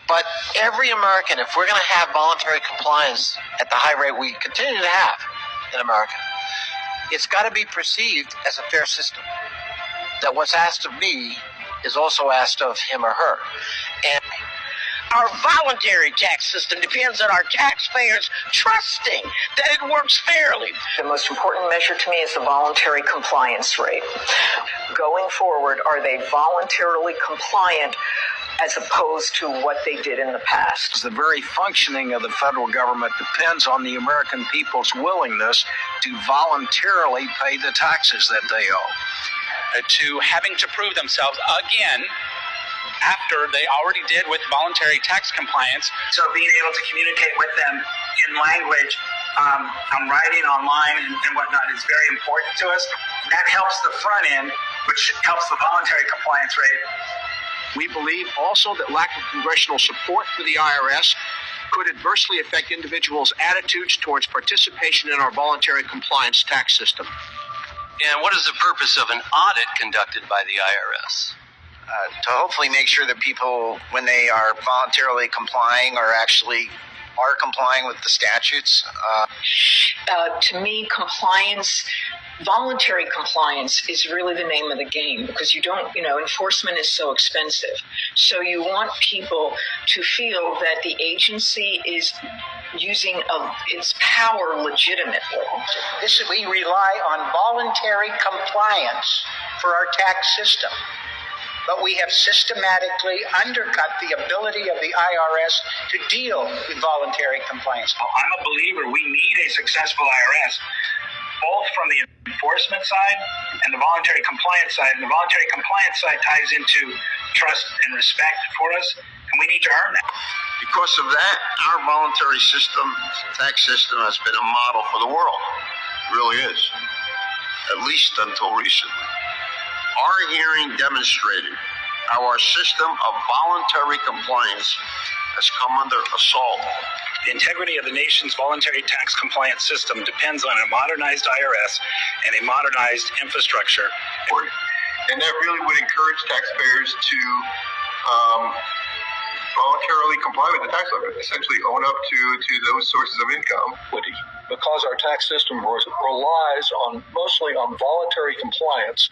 But every American, if we're going to have voluntary compliance at the high rate we continue to have in America, it's got to be perceived as a fair system. That what's asked of me is also asked of him or her. And our voluntary tax system depends on our taxpayers trusting that it works fairly. The most important measure to me is the voluntary compliance rate. Going forward, are they voluntarily compliant as opposed to what they did in the past? The very functioning of the federal government depends on the American people's willingness to voluntarily pay the taxes that they owe. To having to prove themselves again after they already did with voluntary tax compliance. So being able to communicate with them in language, on writing, online, and whatnot is very important to us. That helps the front end, which helps the voluntary compliance rate. We believe also that lack of congressional support for the IRS could adversely affect individuals' attitudes towards participation in our voluntary compliance tax system. And what is the purpose of an audit conducted by the IRS? To hopefully make sure that people, when they are voluntarily complying, are complying with the statutes. To me, voluntary compliance is really the name of the game, because enforcement is so expensive. So you want people to feel that the agency is using its power legitimately. We rely on voluntary compliance for our tax system, but we have systematically undercut the ability of the IRS to deal with voluntary compliance. I'm a believer we need a successful IRS, both from the enforcement side and the voluntary compliance side. And the voluntary compliance side ties into trust and respect for us, and we need to earn that. Because of that, our voluntary tax system has been a model for the world. It really is, at least until recently. Our hearing demonstrated how our system of voluntary compliance has come under assault. The integrity of the nation's voluntary tax compliance system depends on a modernized IRS and a modernized infrastructure. And that really would encourage taxpayers to voluntarily comply with the tax law, essentially own up to those sources of income. Because our tax system relies mostly on voluntary compliance.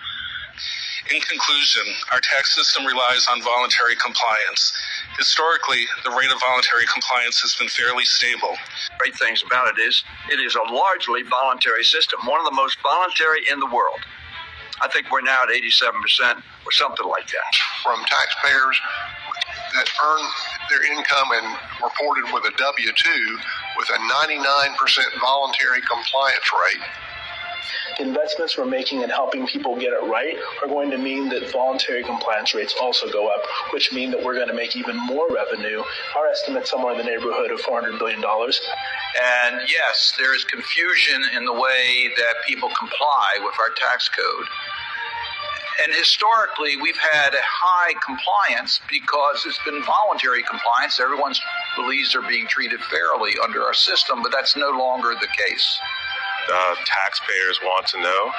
In conclusion, our tax system relies on voluntary compliance. Historically, the rate of voluntary compliance has been fairly stable. Great things about it is a largely voluntary system, one of the most voluntary in the world. I think we're now at 87% or something like that. From taxpayers that earn their income and reported with a W-2 with a 99% voluntary compliance rate. The investments we're making in helping people get it right are going to mean that voluntary compliance rates also go up, which mean that we're going to make even more revenue. Our estimate's somewhere in the neighborhood of $400 billion. And yes, there is confusion in the way that people comply with our tax code. And historically, we've had a high compliance because it's been voluntary compliance. Everyone believes they're being treated fairly under our system, but that's no longer the case. Taxpayers want to know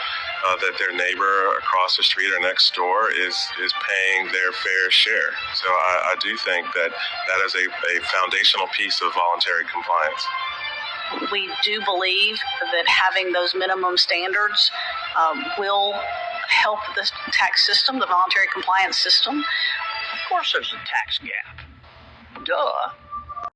that their neighbor across the street or next door is paying their fair share. So I do think that is a foundational piece of voluntary compliance. We do believe that having those minimum standards will help the tax system, the voluntary compliance system. Of course there's a tax gap. Duh.